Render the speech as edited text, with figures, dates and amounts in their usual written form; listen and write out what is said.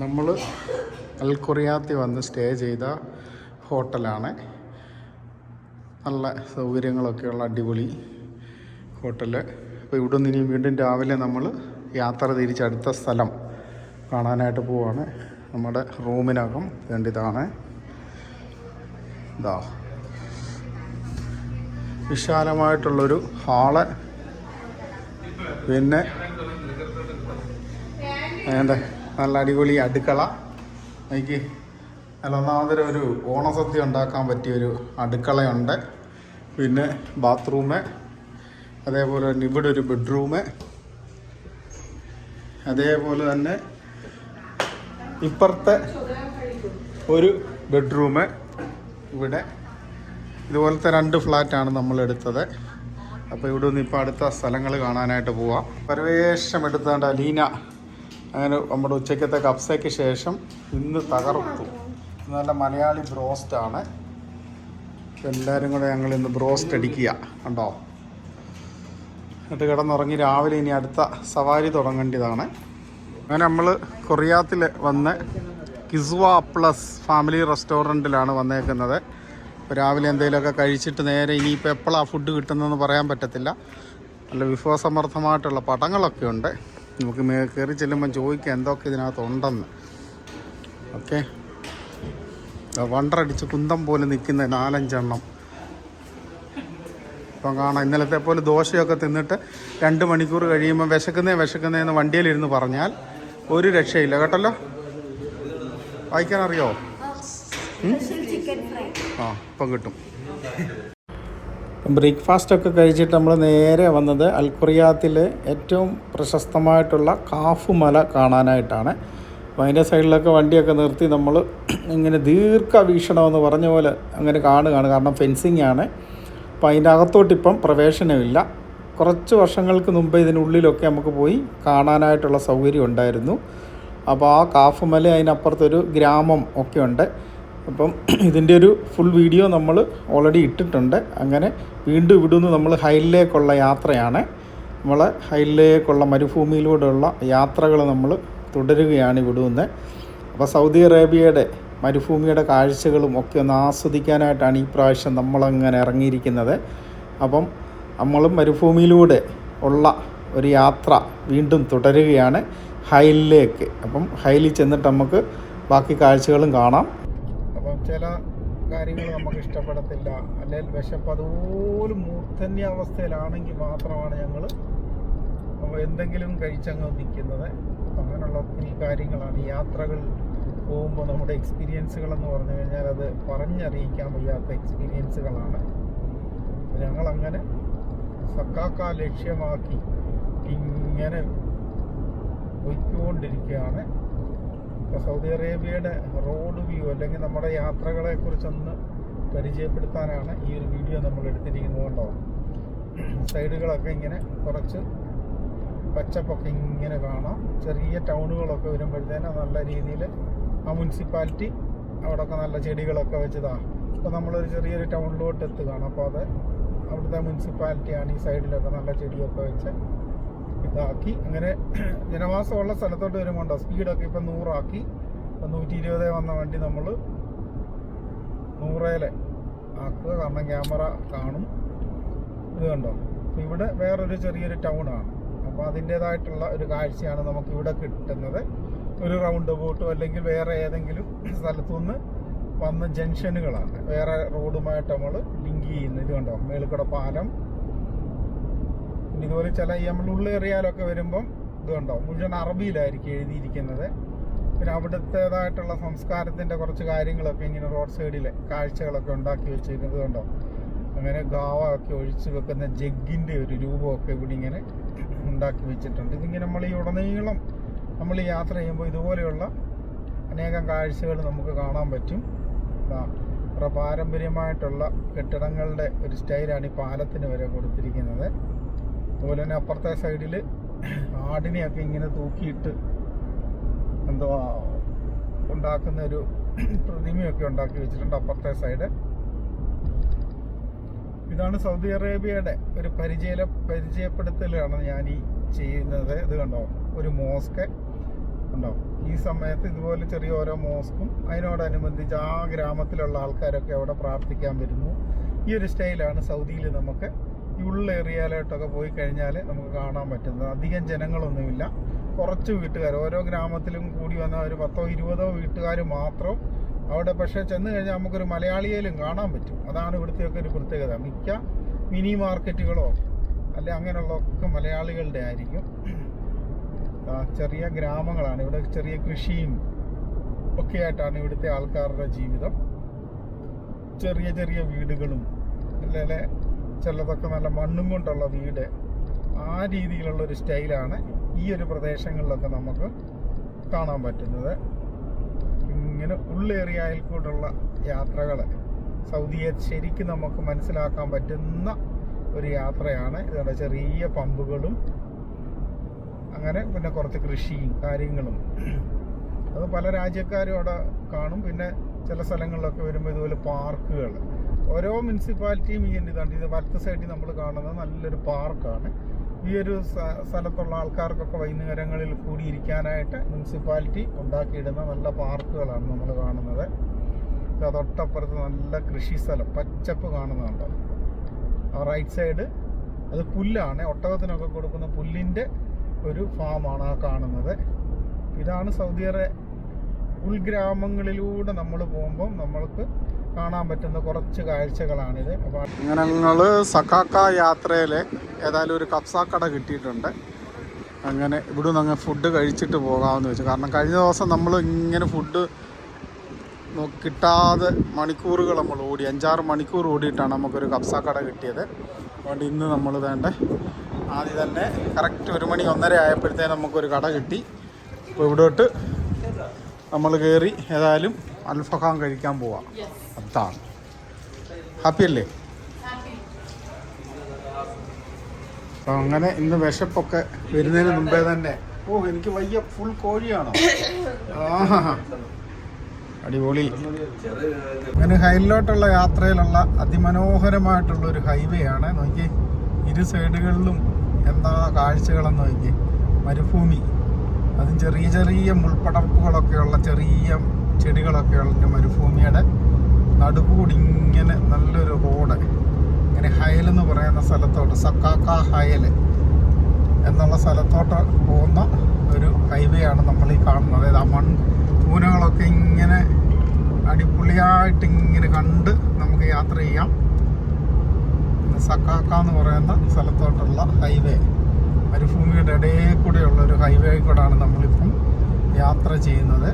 നമ്മൾ അൽ ഖുറിയാത്തി വന്ന് സ്റ്റേ ചെയ്ത ഹോട്ടലാണ്. നല്ല സൗകര്യങ്ങളൊക്കെയുള്ള അടിപൊളി ഹോട്ടൽ. അപ്പോൾ ഇവിടെ നിന്ന് ഇനി വീണ്ടും രാവിലെ നമ്മൾ യാത്ര തിരിച്ചടുത്ത സ്ഥലം കാണാനായിട്ട് പോവാണ്. നമ്മുടെ റൂമിനകം വേണ്ടിയതാണ്. ഇതാ വിശാലമായിട്ടുള്ളൊരു ഹാള്, പിന്നെ വേണ്ട നല്ല അടിപൊളി അടുക്കള. എനിക്ക് നല്ല ഒന്നാമതൊരു ഒരു ഓണസദ്യ ഉണ്ടാക്കാൻ പറ്റിയൊരു അടുക്കളയുണ്ട്. പിന്നെ ബാത്റൂമ്, അതേപോലെ തന്നെ ഇവിടെ ഒരു ബെഡ്റൂമ്, അതേപോലെ തന്നെ ഇപ്പുറത്തെ ഒരു ബെഡ്റൂമ്. ഇവിടെ ഇതുപോലത്തെ 2 ഫ്ലാറ്റാണ് നമ്മൾ എടുത്തത്. അപ്പോൾ ഇവിടെ നിന്ന് ഇപ്പോൾ അടുത്ത സ്ഥലങ്ങൾ കാണാനായിട്ട് പോവാം. പരവേശം എടുത്താണ്ട് അലീന അങ്ങനെ നമ്മുടെ ഉച്ചക്കത്തെ കപ്സയ്ക്ക് ശേഷം ഇന്ന് തകർത്തു. നല്ല മലയാളി ബ്രോസ്റ്റാണ്. എല്ലാവരും കൂടെ ഞങ്ങൾ ഇന്ന് ബ്രോസ്റ്റ് അടിക്കുക കണ്ടോ. എന്നിട്ട് കിടന്നുറങ്ങി രാവിലെ ഇനി അടുത്ത സവാരി തുടങ്ങേണ്ടതാണ്. അങ്ങനെ നമ്മൾ ഖുറിയാത്തിൽ വന്ന് കിസ്വ പ്ലസ് ഫാമിലി റെസ്റ്റോറൻറ്റിലാണ് വന്നേക്കുന്നത്. ഇപ്പോൾ രാവിലെ എന്തെങ്കിലുമൊക്കെ കഴിച്ചിട്ട് നേരെ ഇനിയിപ്പോൾ എപ്പോഴാണ് ഫുഡ് കിട്ടുന്നതെന്ന് പറയാൻ പറ്റത്തില്ല. നല്ല വിഭവസമർത്ഥമായിട്ടുള്ള പടങ്ങളൊക്കെ ഉണ്ട്. നമുക്ക് കയറി ചെല്ലുമ്പം ചോദിക്കാം എന്തൊക്കെ ഇതിനകത്തുണ്ടെന്ന്. ഓക്കെ, വണ്ടറടിച്ച് കുന്തം പോലെ നിൽക്കുന്ന 4-5 എണ്ണം ഇപ്പം കാണാം. ഇന്നലത്തെ പോലെ ദോശയൊക്കെ തിന്നിട്ട് 2 മണിക്കൂർ കഴിയുമ്പോൾ വിശക്കുന്നതെന്ന് വണ്ടിയിലിരുന്ന് പറഞ്ഞാൽ ഒരു രക്ഷയില്ല കേട്ടല്ലോ. വായിക്കാനറിയോ? ഇപ്പം കിട്ടും. ബ്രേക്ക്ഫാസ്റ്റൊക്കെ കഴിച്ചിട്ട് നമ്മൾ നേരെ വന്നത് അൽ ഖുറിയാത്തിലെ ഏറ്റവും പ്രശസ്തമായിട്ടുള്ള കാഫ് മല കാണാനായിട്ടാണ്. അപ്പോൾ അതിൻ്റെ സൈഡിലൊക്കെ വണ്ടിയൊക്കെ നിർത്തി നമ്മൾ ഇങ്ങനെ ദീർഘവീക്ഷണമെന്ന് പറഞ്ഞ പോലെ അങ്ങനെ കാണുകയാണ്. കാരണം ഫെൻസിങ് ആണ്. അപ്പോൾ അതിൻ്റെ അകത്തോട്ടിപ്പം പ്രവേശനമില്ല. കുറച്ച് വർഷങ്ങൾക്ക് മുമ്പ് ഇതിനുള്ളിലൊക്കെ നമുക്ക് പോയി കാണാനായിട്ടുള്ള സൗകര്യം ഉണ്ടായിരുന്നു. അപ്പോൾ ആ കാഫ് മല അതിനപ്പുറത്തൊരു ഗ്രാമം ഒക്കെ ഉണ്ട്. അപ്പം ഇതിൻ്റെ ഒരു ഫുൾ വീഡിയോ നമ്മൾ ഓൾറെഡി ഇട്ടിട്ടുണ്ട്. അങ്ങനെ വീണ്ടും ഇവിടുന്ന് നമ്മൾ ഹൈലിലേക്കുള്ള യാത്രയാണ്. നമ്മൾ ഹൈലിലേക്കുള്ള മരുഭൂമിയിലൂടെയുള്ള യാത്രകൾ നമ്മൾ തുടരുകയാണ് ഇവിടുന്ന്. അപ്പോൾ സൗദി അറേബ്യയുടെ മരുഭൂമിയുടെ കാഴ്ചകളും ഒക്കെ ഒന്ന് ആസ്വദിക്കാനായിട്ടാണ് ഈ പ്രാവശ്യം നമ്മളങ്ങനെ ഇറങ്ങിയിരിക്കുന്നത്. അപ്പം നമ്മളും മരുഭൂമിയിലൂടെ ഉള്ള ഒരു യാത്ര വീണ്ടും തുടരുകയാണ് ഹൈലിലേക്ക്. അപ്പം ഹൈലിൽ ചെന്നിട്ട് നമുക്ക് ബാക്കി കാഴ്ചകളും കാണാം. അപ്പം ചില കാര്യങ്ങൾ നമുക്ക് ഇഷ്ടപ്പെടത്തില്ല, അല്ലെങ്കിൽ വിശപ്പ് അതുപോലും മൂർധന്യാവസ്ഥയിലാണെങ്കിൽ മാത്രമാണ് ഞങ്ങൾ എന്തെങ്കിലും കഴിച്ചങ്ങ് നിൽക്കുന്നത്. അങ്ങനെയുള്ള ഒത്തിരി കാര്യങ്ങളാണ് ഈ യാത്രകൾ പോകുമ്പോൾ നമ്മുടെ എക്സ്പീരിയൻസുകളെന്ന് പറഞ്ഞു കഴിഞ്ഞാൽ അത് പറഞ്ഞറിയിക്കാൻ വയ്യാത്ത എക്സ്പീരിയൻസുകളാണ്. ഞങ്ങളങ്ങനെ സക്കാക്ക ലക്ഷ്യമാക്കി ഇങ്ങനെ പോയിക്കൊണ്ടിരിക്കുകയാണ്. ഇപ്പോൾ സൗദി അറേബ്യയുടെ റോഡ് വ്യൂ അല്ലെങ്കിൽ നമ്മുടെ യാത്രകളെക്കുറിച്ചൊന്ന് പരിചയപ്പെടുത്താനാണ് ഈ ഒരു വീഡിയോ നമ്മൾ എടുത്തിരിക്കുന്നത്. കൊണ്ടോ സൈഡുകളൊക്കെ ഇങ്ങനെ കുറച്ച് പച്ചപ്പൊക്കെ ഇങ്ങനെ കാണാം. ചെറിയ ടൗണുകളൊക്കെ വരുമ്പോഴത്തേന് നല്ല രീതിയിൽ ആ മുനിസിപ്പാലിറ്റി അവിടെയൊക്കെ നല്ല ചെടികളൊക്കെ വെച്ചതാണ്. അപ്പോൾ നമ്മളൊരു ചെറിയൊരു ടൗണിലോട്ട് എത്തുകയാണ്. അപ്പോൾ അത് അവിടുത്തെ മുനിസിപ്പാലിറ്റിയാണ് ഈ സൈഡിലൊക്കെ നല്ല ചെടിയൊക്കെ വെച്ച് ഇതാക്കി. അങ്ങനെ ജനവാസമുള്ള സ്ഥലത്തോട്ട് വരുമ്പോൾ സ്പീഡൊക്കെ ഇപ്പം 100 ആക്കി. ഇപ്പം 120 വന്ന വണ്ടി നമ്മൾ 100 ആക്കുക. കാരണം ക്യാമറ കാണും. ഇത് കണ്ടോ. ഇവിടെ വേറൊരു ചെറിയൊരു ടൗണാണ്. അപ്പോൾ അതിൻ്റേതായിട്ടുള്ള ഒരു കാഴ്ചയാണ് നമുക്കിവിടെ കിട്ടുന്നത്. ഒരു റൗണ്ട് ബോട്ടോ അല്ലെങ്കിൽ വേറെ ഏതെങ്കിലും സ്ഥലത്തുനിന്ന് വന്ന ജംഗ്ഷനുകളാണ് വേറെ റോഡുമായിട്ട് നമ്മൾ ലിങ്ക് ചെയ്യുന്നത്. ഇത് കണ്ടോ, മേളിക്കൂടെ പാലം. ഇതുപോലെ ചില നമ്മൾ ഉള്ളേറിയാലൊക്കെ വരുമ്പം ഇത് കണ്ടോ മുഴുവൻ അറബിയിലായിരിക്കും എഴുതിയിരിക്കുന്നത്. പിന്നെ അവിടുത്തേതായിട്ടുള്ള സംസ്കാരത്തിൻ്റെ കുറച്ച് കാര്യങ്ങളൊക്കെ ഇങ്ങനെ റോഡ് സൈഡിലെ കാഴ്ചകളൊക്കെ ഉണ്ടാക്കി വെച്ചിരിക്കുന്നത് കണ്ടോ. അങ്ങനെ ഗാവ ഒക്കെ ഒഴിച്ച് വെക്കുന്ന ജഗ്ഗിൻ്റെ ഒരു രൂപമൊക്കെ ഇവിടെ ഇങ്ങനെ ഉണ്ടാക്കി വെച്ചിട്ടുണ്ട്. ഇതിങ്ങനെ നമ്മൾ ഈ ഉടനീളം നമ്മൾ യാത്ര ചെയ്യുമ്പോൾ ഇതുപോലെയുള്ള അനേകം കാഴ്ചകൾ നമുക്ക് കാണാൻ പറ്റും. ഇവിടെ പാരമ്പര്യമായിട്ടുള്ള കെട്ടിടങ്ങളുടെ ഒരു സ്റ്റൈലാണ് ഈ പാലത്തിന് വരെ കൊടുത്തിരിക്കുന്നത്. അതുപോലെ തന്നെ അപ്പുറത്തെ സൈഡിൽ ആടിനെയൊക്കെ ഇങ്ങനെ തൂക്കിയിട്ട് എന്തോ ഉണ്ടാക്കുന്ന ഒരു പ്രതിമയൊക്കെ ഉണ്ടാക്കി വെച്ചിട്ടുണ്ട് അപ്പുറത്തെ സൈഡ്. ഇതാണ് സൗദി അറേബ്യയുടെ ഒരു പരിചയപ്പെടുത്തലാണ് ഞാൻ ഈ ചെയ്യുന്നത്. ഇത് കണ്ടോ, ഒരു മോസ്ക് ഉണ്ടോ, ഈ സമയത്ത് ഇതുപോലെ ചെറിയ ഓരോ മോസ്കും അതിനോടനുബന്ധിച്ച് ആ ഗ്രാമത്തിലുള്ള ആൾക്കാരൊക്കെ അവിടെ പ്രാർത്ഥിക്കാൻ വരുന്നു. ഈ ഒരു സ്റ്റൈലാണ് സൗദിയിൽ നമുക്ക് ഈ ഉള്ള ഏരിയയിലോട്ടൊക്കെ പോയി കഴിഞ്ഞാൽ നമുക്ക് കാണാൻ പറ്റുന്നത്. അധികം ജനങ്ങളൊന്നുമില്ല, കുറച്ച് വീട്ടുകാർ, ഓരോ ഗ്രാമത്തിലും കൂടി വന്ന ഒരു 10-20 വീട്ടുകാർ മാത്രം അവിടെ. പക്ഷേ ചെന്ന് കഴിഞ്ഞാൽ നമുക്കൊരു മലയാളിയിലും കാണാൻ പറ്റും. അതാണ് ഇവിടുത്തെയൊക്കെ ഒരു പ്രത്യേകത. മിക്ക മിനി മാർക്കറ്റുകളോ അല്ലെ അങ്ങനെയുള്ളതൊക്കെ മലയാളികളുടെ ആയിരിക്കും. ചെറിയ ഗ്രാമങ്ങളാണ് ഇവിടെ, ചെറിയ കൃഷിയും ഒക്കെ ആയിട്ടാണ് ഇവിടുത്തെ ആൾക്കാരുടെ ജീവിതം. ചെറിയ ചെറിയ വീടുകളും അല്ലെ ചിലതൊക്കെ നല്ല മണ്ണും കൊണ്ടുള്ള വീട്, ആ രീതിയിലുള്ള ഒരു സ്റ്റൈലാണ് ഈ ഒരു പ്രദേശങ്ങളിലൊക്കെ നമുക്ക് കാണാൻ പറ്റുന്നത്. ഇങ്ങനെ ഉള്ളേറിയയിൽ കൂടെയുള്ള യാത്രകൾ സൗദിയെ ശരിക്കും നമുക്ക് മനസ്സിലാക്കാൻ പറ്റുന്ന ഒരു യാത്രയാണ്. ഇതുപോലെ ചെറിയ പമ്പുകളും അങ്ങനെ പിന്നെ കുറച്ച് കൃഷിയും കാര്യങ്ങളും അത് പല രാജ്യക്കാരും അവിടെ കാണും. പിന്നെ ചില സ്ഥലങ്ങളിലൊക്കെ വരുമ്പോൾ ഇതുപോലെ പാർക്കുകൾ, ഓരോ മുനിസിപ്പാലിറ്റിയും ഈ ഇതാണ്. ഇത് വലത്ത് സൈഡിൽ നമ്മൾ കാണുന്നത് നല്ലൊരു പാർക്കാണ്. ഈ ഒരു സ്ഥലത്തുള്ള ആൾക്കാർക്കൊക്കെ വൈകുന്നേരങ്ങളിൽ കൂടിയിരിക്കാനായിട്ട് മുനിസിപ്പാലിറ്റി ഉണ്ടാക്കിയിടുന്ന നല്ല പാർക്കുകളാണ് നമ്മൾ കാണുന്നത്. തൊട്ടപ്പുറത്ത് നല്ല കൃഷി സ്ഥലം, പച്ചപ്പ് കാണുന്നുണ്ടോ? ആ റൈറ്റ് സൈഡ് അത് പുല്ലാണ്, ഒട്ടകത്തിനൊക്കെ കൊടുക്കുന്ന പുല്ലിൻ്റെ ഒരു ഫാമാണ് ആ കാണുന്നത്. ഇതാണ് സൗദിയുടെ ഉൾഗ്രാമങ്ങളിലൂടെ നമ്മൾ പോകുമ്പം നമ്മൾക്ക് കാണാൻ പറ്റുന്ന കുറച്ച് കാഴ്ചകളാണിത്. അപ്പോൾ അങ്ങനെ ഞങ്ങൾ സക്കാക്ക യാത്രയിൽ ഏതായാലും ഒരു കബ്സാക്കട കിട്ടിയിട്ടുണ്ട്. അങ്ങനെ ഇവിടെ നിന്ന് അങ്ങ് ഫുഡ് കഴിച്ചിട്ട് പോകാമെന്ന് വെച്ചു. കാരണം കഴിഞ്ഞ ദിവസം നമ്മൾ ഇങ്ങനെ ഫുഡ് കിട്ടാതെ മണിക്കൂറുകൾ നമ്മൾ ഓടി, 5-6 മണിക്കൂർ ഓടിയിട്ടാണ് നമുക്കൊരു കബ്സാക്കട കിട്ടിയത്. അതുകൊണ്ട് ഇന്ന് നമ്മൾ വേണ്ട ആദ്യം തന്നെ കറക്റ്റ് 1 മണി 1:30 ആയപ്പോഴത്തേനും നമുക്കൊരു കട കിട്ടി. അപ്പോൾ ഇവിടോട്ട് നമ്മൾ കയറി ഏതായാലും അൽഫഹാം കഴിക്കാൻ പോവാം. അതാണ് ഹാപ്പി അല്ലേ? അപ്പോൾ അങ്ങനെ ഇന്ന് വിശപ്പൊക്കെ വരുന്നതിന് മുമ്പേ തന്നെ എനിക്ക് വയ്യ, ഫുൾ കോഴിയാണോ? അടിപൊളി. അങ്ങനെ ഹൈലിലോട്ടുള്ള യാത്രയിലുള്ള അതിമനോഹരമായിട്ടുള്ളൊരു ഹൈവേ ആണ്. നോക്കി, ഇരു സൈഡുകളിലും എന്താ കാഴ്ചകളെന്ന് നോക്കി. മരുഭൂമി, അതും ചെറിയ ചെറിയ മുൾപ്പടർപ്പുകളൊക്കെയുള്ള ചെറിയ ചെടികളൊക്കെയുള്ള മരുഭൂമിയുടെ നടുകൂടി ഇങ്ങനെ നല്ലൊരു റോഡ്. ഇങ്ങനെ ഹയൽ എന്ന് പറയുന്ന സ്ഥലത്തോട്ട്, സക്കാക്ക ഹയൽ എന്നുള്ള സ്ഥലത്തോട്ട് പോകുന്ന ഒരു ഹൈവേ ആണ് നമ്മൾ ഈ കാണുന്നത്. അതായത് ആ മൺകൂനകളൊക്കെ ഇങ്ങനെ അടിപൊളിയായിട്ട് ഇങ്ങനെ കണ്ട് നമുക്ക് യാത്ര ചെയ്യാം. സക്കാക്ക എന്ന് പറയുന്ന സ്ഥലത്തോട്ടുള്ള ഹൈവേ, മരുഭൂമിയുടെ ഇടയിൽ കൂടെയുള്ള ഒരു ഹൈവേ കൂടെയാണ് നമ്മളിപ്പം യാത്ര ചെയ്യുന്നത്.